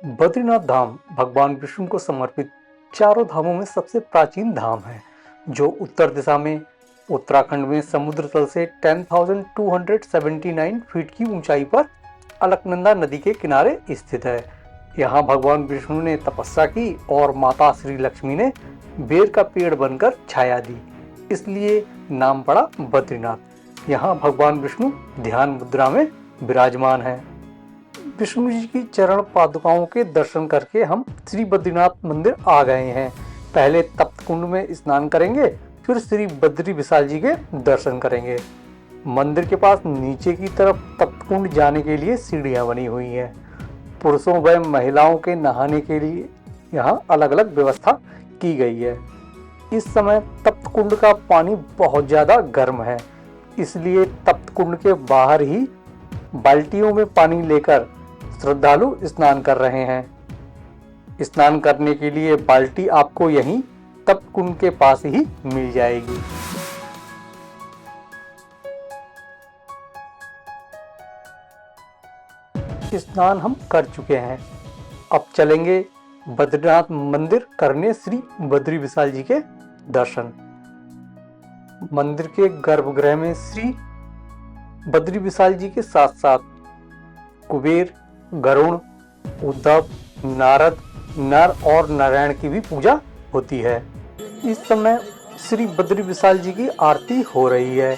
बद्रीनाथ धाम भगवान विष्णु को समर्पित चारों धामों में सबसे प्राचीन धाम है, जो उत्तर दिशा में उत्तराखंड में समुद्र तल से 10,279 फीट की ऊंचाई पर अलकनंदा नदी के किनारे स्थित है। यहाँ भगवान विष्णु ने तपस्या की और माता श्री लक्ष्मी ने बेर का पेड़ बनकर छाया दी, इसलिए नाम पड़ा बद्रीनाथ। यहाँ भगवान विष्णु ध्यान मुद्रा में विराजमान है। विष्णु जी की चरण पादुकाओं के दर्शन करके हम श्री बद्रीनाथ मंदिर आ गए हैं। पहले तप्त कुंड में स्नान करेंगे, फिर श्री बद्री विशाल जी के दर्शन करेंगे। मंदिर के पास नीचे की तरफ तप्त कुंड जाने के लिए सीढ़ियां बनी हुई हैं। पुरुषों व महिलाओं के नहाने के लिए यहाँ अलग अलग व्यवस्था की गई है। इस समय तप्त कुंड का पानी बहुत ज़्यादा गर्म है, इसलिए तप्त कुंड के बाहर ही बाल्टियों में पानी लेकर श्रद्धालु स्नान कर रहे हैं। स्नान करने के लिए बाल्टी आपको यहीं तप्त कुंड के पास ही मिल जाएगी। स्नान हम कर चुके हैं, अब चलेंगे बद्रीनाथ मंदिर करने श्री बद्री विशाल जी के दर्शन। मंदिर के गर्भगृह में श्री बद्री विशाल जी के साथ साथ कुबेर, गरुण, उद्धव, नारद, नर और नारायण की भी पूजा होती है। इस समय श्री बद्री विशाल जी की आरती हो रही है।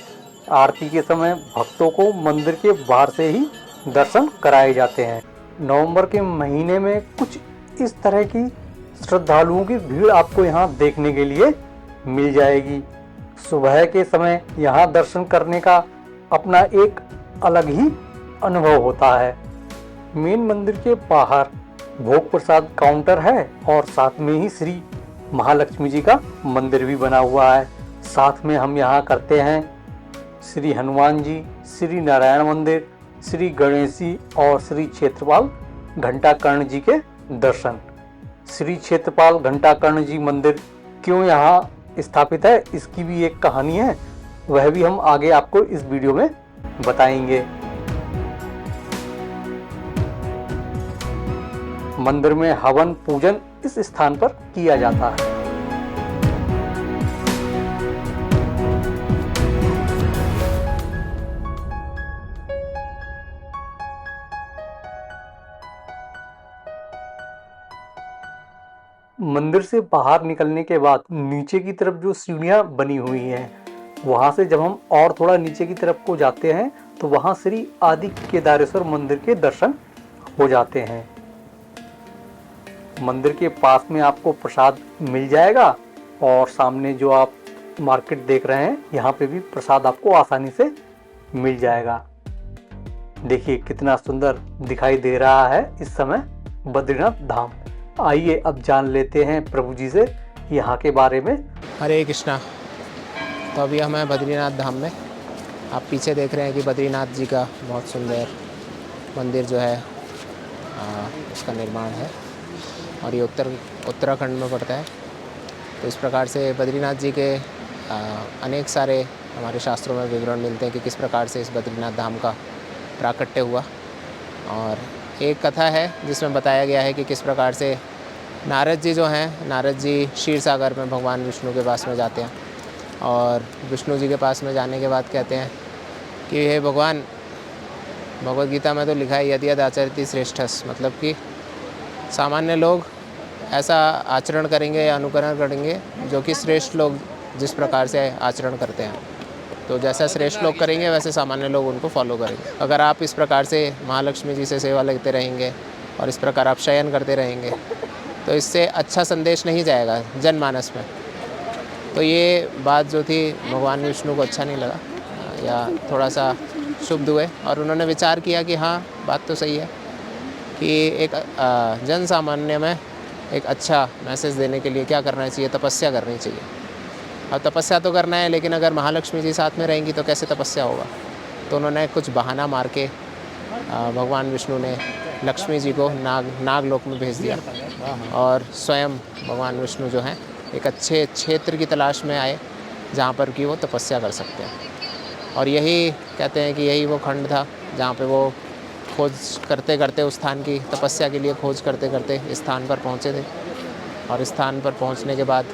आरती के समय भक्तों को मंदिर के बाहर से ही दर्शन कराए जाते हैं। नवंबर के महीने में कुछ इस तरह की श्रद्धालुओं की भीड़ आपको यहाँ देखने के लिए मिल जाएगी। सुबह के समय यहाँ दर्शन करने का अपना एक अलग ही अनुभव होता है। मेन मंदिर के बाहर भोग प्रसाद काउंटर है और साथ में ही श्री महालक्ष्मी जी का मंदिर भी बना हुआ है। साथ में हम यहाँ करते हैं श्री हनुमान जी, श्री नारायण मंदिर, श्री गणेश जी और श्री क्षेत्रपाल घंटाकर्ण जी के दर्शन। श्री क्षेत्रपाल घंटाकर्ण जी मंदिर क्यों यहाँ स्थापित है, इसकी भी एक कहानी है, वह भी हम आगे आपको इस वीडियो में बताएंगे। मंदिर में हवन पूजन इस स्थान पर किया जाता है। मंदिर से बाहर निकलने के बाद नीचे की तरफ जो सीढ़ियां बनी हुई हैं, वहां से जब हम और थोड़ा नीचे की तरफ को जाते हैं तो वहां श्री आदि केदारेश्वर मंदिर के दर्शन हो जाते हैं। मंदिर के पास में आपको प्रसाद मिल जाएगा और सामने जो आप मार्केट देख रहे हैं, यहाँ पे भी प्रसाद आपको आसानी से मिल जाएगा। देखिए कितना सुंदर दिखाई दे रहा है इस समय बद्रीनाथ धाम। आइए अब जान लेते हैं प्रभु जी से यहाँ के बारे में। हरे कृष्णा। तो अभी हम हैं बद्रीनाथ धाम में। आप पीछे देख रहे हैं कि बद्रीनाथ जी का बहुत सुंदर मंदिर जो है उसका निर्माण है और ये उत्तराखंड में पड़ता है। तो इस प्रकार से बद्रीनाथ जी के अनेक सारे हमारे शास्त्रों में विवरण मिलते हैं कि किस प्रकार से इस बद्रीनाथ धाम का प्राकट्य हुआ। और एक कथा है जिसमें बताया गया है कि किस प्रकार से नारद जी जो हैं, नारद जी क्षीर सागर में भगवान विष्णु के पास में जाते हैं और विष्णु जी के पास में जाने के बाद कहते हैं कि हे भगवान, भगवद गीता में तो लिखा है यदि यद आचरति श्रेष्ठस, मतलब कि सामान्य लोग ऐसा आचरण करेंगे या अनुकरण करेंगे जो कि श्रेष्ठ लोग जिस प्रकार से आचरण करते हैं, तो जैसा श्रेष्ठ लोग करेंगे वैसे सामान्य लोग उनको फॉलो करेंगे। अगर आप इस प्रकार से महालक्ष्मी जी से सेवा लेते रहेंगे और इस प्रकार आप शयन करते रहेंगे तो इससे अच्छा संदेश नहीं जाएगा जनमानस में। तो ये बात जो थी भगवान विष्णु को अच्छा नहीं लगा या थोड़ा सा क्षुब्ध हुए और उन्होंने विचार किया कि हाँ, बात तो सही है कि एक जन सामान्य में एक अच्छा मैसेज देने के लिए क्या करना चाहिए, तपस्या करनी चाहिए। अब तपस्या तो करना है, लेकिन अगर महालक्ष्मी जी साथ में रहेंगी तो कैसे तपस्या होगा। तो उन्होंने कुछ बहाना मार के भगवान विष्णु ने लक्ष्मी जी को नागलोक में भेज दिया और स्वयं भगवान विष्णु जो हैं एक अच्छे क्षेत्र की तलाश में आए जहाँ पर कि वो तपस्या कर सकते हैं। और यही कहते हैं कि यही वो खंड था जहाँ पे वो खोज करते करते उस स्थान की तपस्या के लिए खोज करते करते इस स्थान पर पहुँचे थे। और इस स्थान पर पहुँचने के बाद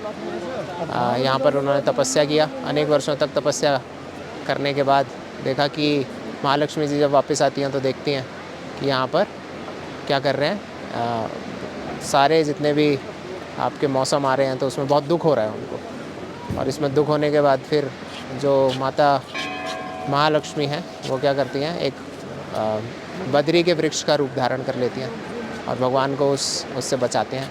यहाँ पर उन्होंने तपस्या किया। अनेक वर्षों तक तपस्या करने के बाद देखा कि महालक्ष्मी जी जब वापस आती हैं तो देखती हैं कि यहाँ पर क्या कर रहे हैं, सारे जितने भी आपके मौसम आ रहे हैं तो उसमें बहुत दुख हो रहा है उनको। और इसमें दुख होने के बाद फिर जो माता महालक्ष्मी हैं वो क्या करती हैं, एक बद्री के वृक्ष का रूप धारण कर लेती हैं और भगवान को उससे बचाते हैं।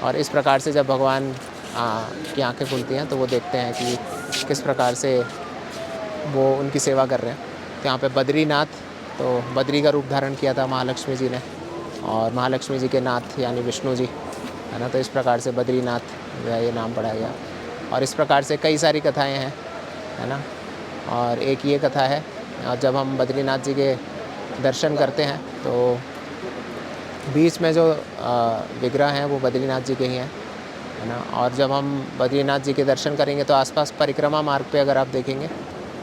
और इस प्रकार से जब भगवान की आंखें खुलती हैं तो वो देखते हैं कि किस प्रकार से वो उनकी सेवा कर रहे हैं। तो यहाँ पे बद्रीनाथ, तो बद्री का रूप धारण किया था महालक्ष्मी जी ने, और महालक्ष्मी जी के नाथ यानी विष्णु जी, है ना। तो इस प्रकार से बद्रीनाथ जो है ये नाम पड़ा गया। और इस प्रकार से कई सारी कथाएं हैं, है ना। और एक ये कथा है, और जब हम बद्रीनाथ जी के दर्शन करते हैं तो बीच में जो विग्रह हैं वो बद्रीनाथ जी के ही हैं, है ना। और जब हम बद्रीनाथ जी के दर्शन करेंगे तो आसपास परिक्रमा मार्ग पे अगर आप देखेंगे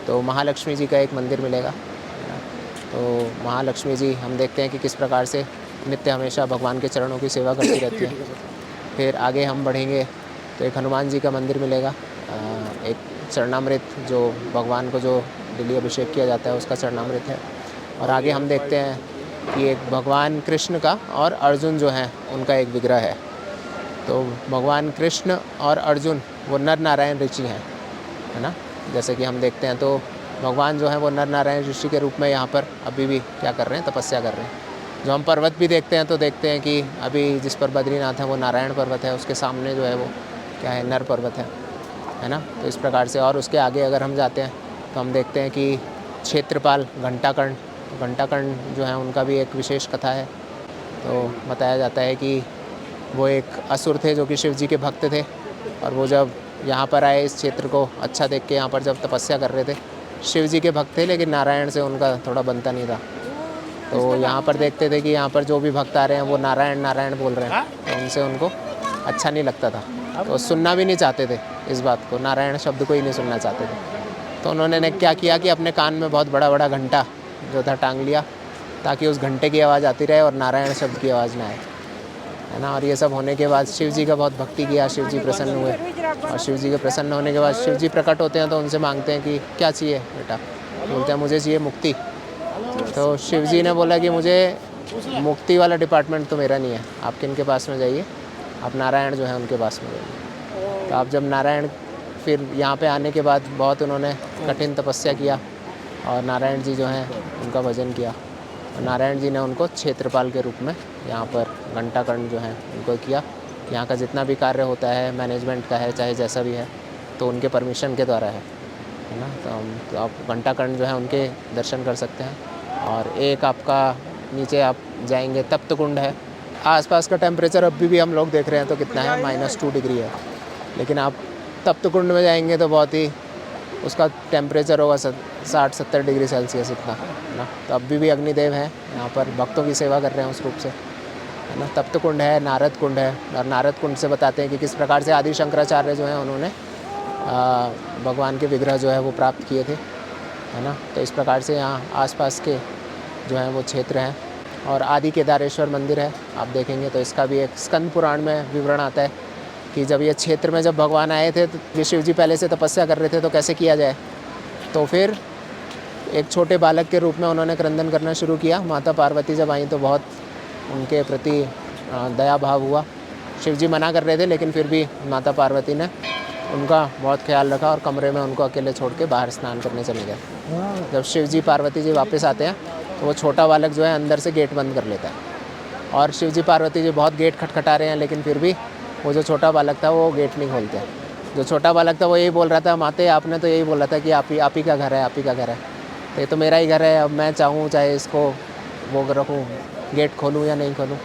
तो महालक्ष्मी जी का एक मंदिर मिलेगा, है ना। तो महालक्ष्मी जी हम देखते हैं कि किस प्रकार से नित्य हमेशा भगवान के चरणों की सेवा करती रहती है। फिर आगे हम बढ़ेंगे तो एक हनुमान जी का मंदिर मिलेगा, एक चरणामृत जो भगवान को जो डेली अभिषेक किया जाता है उसका चरणामृत है। और आगे हम देखते हैं कि एक भगवान कृष्ण का और अर्जुन जो हैं उनका एक विग्रह है। तो भगवान कृष्ण और अर्जुन वो नर नारायण ऋषि हैं, है ना। जैसे कि हम देखते हैं तो भगवान जो है वो नर नारायण ऋषि के रूप में यहाँ पर अभी भी क्या कर रहे हैं, तपस्या कर रहे हैं। जो हम पर्वत भी देखते हैं तो देखते हैं कि अभी जिस पर बद्रीनाथ है वो नारायण पर्वत है, उसके सामने जो है वो क्या है, नर पर्वत है ना। तो इस प्रकार से और उसके आगे अगर हम जाते हैं तो हम देखते हैं कि क्षेत्रपाल घंटाकर्ण जो है उनका भी एक विशेष कथा है। तो बताया जाता है कि वो एक असुर थे जो कि शिव जी के भक्त थे, और वो जब यहाँ पर आए इस क्षेत्र को अच्छा देख के यहाँ पर जब तपस्या कर रहे थे, शिव जी के भक्त थे लेकिन नारायण से उनका थोड़ा बनता नहीं था। तो यहाँ पर देखते थे कि यहाँ पर जो भी भक्त आ रहे हैं वो नारायण नारायण बोल रहे हैं, तो उनसे उनको अच्छा नहीं लगता था, तो सुनना भी नहीं चाहते थे इस बात को, नारायण शब्द को ही नहीं सुनना चाहते थे। तो उन्होंने क्या किया कि अपने कान में बहुत बड़ा बड़ा घंटा जो था टांग लिया, ताकि उस घंटे की आवाज़ आती रहे और नारायण शब्द की आवाज़ ना आए, है ना। और ये सब होने के बाद शिव जी का बहुत भक्ति किया, शिव जी प्रसन्न हुए, और शिव जी के प्रसन्न होने के बाद शिव जी प्रकट होते हैं तो उनसे मांगते हैं कि क्या चाहिए बेटा, बोलते हैं मुझे चाहिए मुक्ति। तो शिव जी ने बोला कि मुझे मुक्ति वाला डिपार्टमेंट तो मेरा नहीं है, आप किन के पास में जाइए, आप नारायण जो है उनके पास में जाइए। तो आप जब नारायण फिर यहाँ पे आने के बाद बहुत उन्होंने कठिन तपस्या किया और नारायण जी जो हैं उनका भजन किया, और नारायण जी ने उनको क्षेत्रपाल के रूप में यहाँ पर घंटाकर्ण जो है उनको किया। यहाँ का जितना भी कार्य होता है मैनेजमेंट का है, चाहे जैसा भी है, तो उनके परमिशन के द्वारा है ना। तो आप घंटाकर्ण जो है उनके दर्शन कर सकते हैं। और एक आपका नीचे आप जाएंगे तप्त कुंड है, आसपास का टेम्परेचर अभी भी हम लोग देख रहे हैं तो कितना है, -2 डिग्री है, लेकिन आप तप्त कुंड में जाएंगे तो बहुत ही उसका टेम्परेचर होगा 60-70 डिग्री सेल्सियस इतना, है ना। तो अभी भी अग्निदेव हैं यहाँ पर, भक्तों की सेवा कर रहे हैं उस रूप से, है ना। तप्त कुंड है, नारद कुंड है, और नारद कुंड से बताते हैं कि किस प्रकार से आदि शंकराचार्य जो हैं उन्होंने भगवान के विग्रह जो है वो प्राप्त किए थे, है ना। तो इस प्रकार से यहाँ आसपास के जो हैं वो क्षेत्र हैं। और आदि केदारेश्वर मंदिर है, आप देखेंगे तो इसका भी एक स्कंद पुराण में विवरण आता है कि जब ये क्षेत्र में जब भगवान आए थे तो शिव जी पहले से तपस्या कर रहे थे, तो कैसे किया जाए। तो फिर एक छोटे बालक के रूप में उन्होंने क्रंदन करना शुरू किया। माता पार्वती जब आई तो बहुत उनके प्रति दया भाव हुआ। शिव जी मना कर रहे थे लेकिन फिर भी माता पार्वती ने उनका बहुत ख्याल रखा और कमरे में उनको अकेले छोड़ के बाहर स्नान करने चले गए। जब शिव जी पार्वती जी वापस आते हैं तो वो छोटा बालक जो है अंदर से गेट बंद कर लेता है, और शिव जी पार्वती जी बहुत गेट खटखटा रहे हैं, लेकिन फिर भी वो जो छोटा बालक था वो गेट नहीं खोलते। जो छोटा बालक था वो यही बोल रहा था, माते आपने तो यही बोला था कि आप ही का घर है, आप ही का घर है, तो ये तो मेरा ही घर है, अब मैं चाहूँ चाहे इसको वो रखूँ, गेट खोलूँ या नहीं खोलूँ।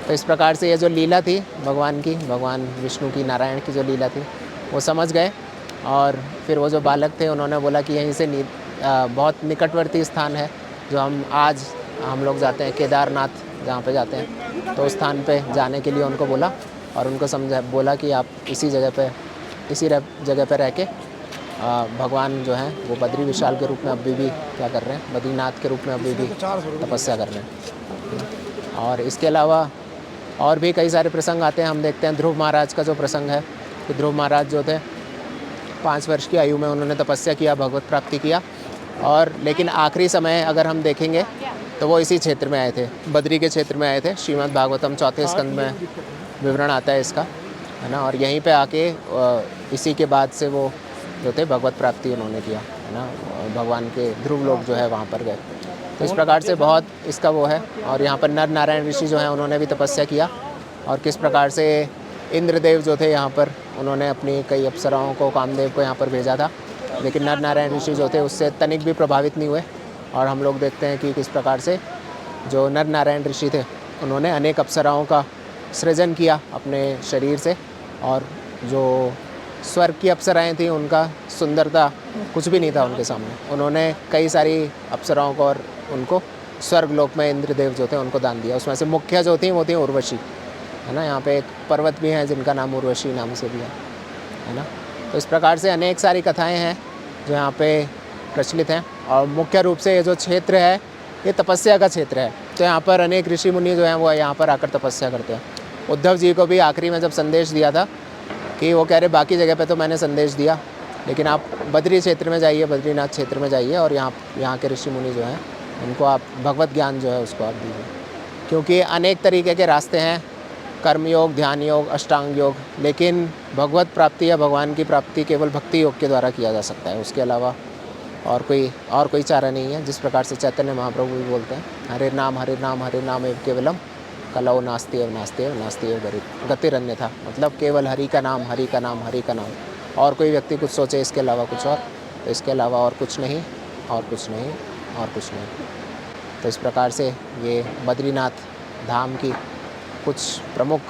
तो इस प्रकार से ये जो लीला थी भगवान की, भगवान विष्णु की, नारायण की जो लीला थी वो समझ गए। और फिर वो जो बालक थे उन्होंने बोला कि यहीं से बहुत निकटवर्ती स्थान है जो हम लोग जाते हैं, केदारनाथ जहाँ पे जाते हैं, तो उस स्थान पे जाने के लिए उनको बोला और उनको बोला कि आप इसी जगह पे रह के भगवान जो हैं वो बद्री विशाल के रूप में अभी भी क्या कर रहे हैं, बद्रीनाथ के रूप में अभी भी तपस्या कर रहे हैं। और इसके अलावा और भी कई सारे प्रसंग आते हैं। हम देखते हैं ध्रुव महाराज का जो प्रसंग है कि ध्रुव महाराज जो थे 5 वर्ष की आयु में उन्होंने तपस्या किया, भगवत प्राप्ति किया, और लेकिन आखिरी समय अगर हम देखेंगे तो वो इसी क्षेत्र में आए थे, बद्री के क्षेत्र में आए थे। श्रीमद् भागवतम 4 स्कंद में विवरण आता है इसका, है ना। और यहीं पे आके इसी के बाद से वो जो थे भगवत प्राप्ति उन्होंने किया, है ना। भगवान के ध्रुव लोग जो है वहाँ पर गए। तो इस प्रकार से बहुत इसका वो है। और यहाँ पर नर नारायण ऋषि जो हैं उन्होंने भी तपस्या किया, और किस प्रकार से इंद्रदेव जो थे यहाँ पर उन्होंने अपनी कई अप्सराओं को, कामदेव को यहाँ पर भेजा था, लेकिन नर नारायण ऋषि जो थे उससे तनिक भी प्रभावित नहीं हुए। और हम लोग देखते हैं कि किस प्रकार से जो नर नारायण ऋषि थे उन्होंने अनेक अप्सराओं का सृजन किया अपने शरीर से, और जो स्वर्ग की अप्सराएं थी उनका सुंदरता कुछ भी नहीं था उनके सामने। उन्होंने कई सारी अप्सराओं को और उनको स्वर्ग लोक में इंद्रदेव जो थे उनको दान दिया। उसमें से मुख्य जो थी वो थी उर्वशी, है ना। यहाँ पे एक पर्वत भी है जिनका नाम उर्वशी नाम से भी है ना। तो इस प्रकार से अनेक सारी कथाएं हैं जो यहाँ पे प्रचलित हैं। और मुख्य रूप से ये जो क्षेत्र है ये तपस्या का क्षेत्र है। तो यहाँ पर अनेक ऋषि मुनि जो हैं वो यहाँ पर आकर तपस्या करते हैं। उद्धव जी को भी आखिरी में जब संदेश दिया था कि वो कह रहे बाकी जगह पे तो मैंने संदेश दिया, लेकिन आप बद्री क्षेत्र में जाइए, बद्रीनाथ क्षेत्र में जाइए, और यहाँ के ऋषि मुनि जो हैं उनको आप भगवत ज्ञान जो है उसको आप दीजिए। क्योंकि अनेक तरीके के रास्ते हैं, कर्म योग, ध्यान योग, अष्टांग योग, लेकिन भगवत प्राप्ति या भगवान की प्राप्ति केवल भक्ति योग के द्वारा किया जा सकता है। उसके अलावा और कोई चारा नहीं है। जिस प्रकार से चैतन्य महाप्रभु भी बोलते हैं, हरे नाम एव केवलम, कलौ नास्ति एव गतिरन्यथा। मतलब केवल हरि का नाम, हरि का नाम, हरि का नाम। और कोई व्यक्ति कुछ सोचे इसके अलावा कुछ और, तो इसके अलावा और कुछ नहीं, और कुछ नहीं, और कुछ नहीं। तो इस प्रकार से ये बद्रीनाथ धाम की कुछ प्रमुख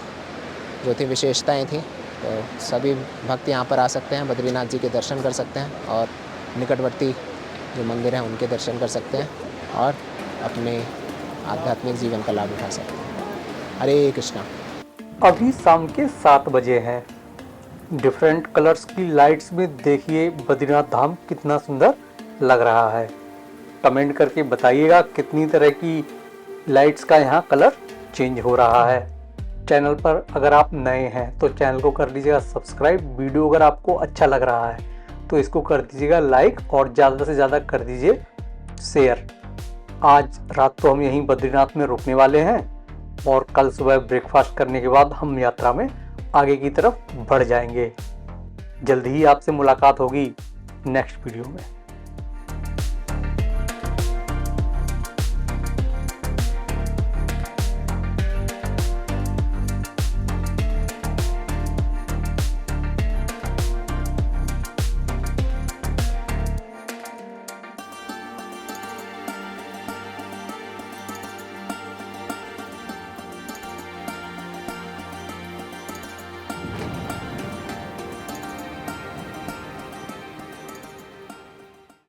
जो थी विशेषताएं थी। तो सभी भक्त यहाँ पर आ सकते हैं, बद्रीनाथ जी के दर्शन कर सकते हैं, और निकटवर्ती जो मंदिर हैं उनके दर्शन कर सकते हैं, और अपने आध्यात्मिक जीवन का लाभ उठा सकते हैं। हरे कृष्णा। अभी शाम के 7 बजे हैं। डिफरेंट कलर्स की लाइट्स में देखिए बद्रीनाथ धाम कितना सुंदर लग रहा है। कमेंट करके बताइएगा कितनी तरह की लाइट्स का यहाँ कलर चेंज हो रहा है। चैनल पर अगर आप नए हैं तो चैनल को कर लीजिएगा सब्सक्राइब। वीडियो अगर आपको अच्छा लग रहा है तो इसको कर दीजिएगा लाइक, और ज़्यादा से ज़्यादा कर दीजिए शेयर। आज रात तो हम यहीं बद्रीनाथ में रुकने वाले हैं, और कल सुबह ब्रेकफास्ट करने के बाद हम यात्रा में आगे की तरफ बढ़ जाएंगे। जल्द ही आपसे मुलाकात होगी नेक्स्ट वीडियो में।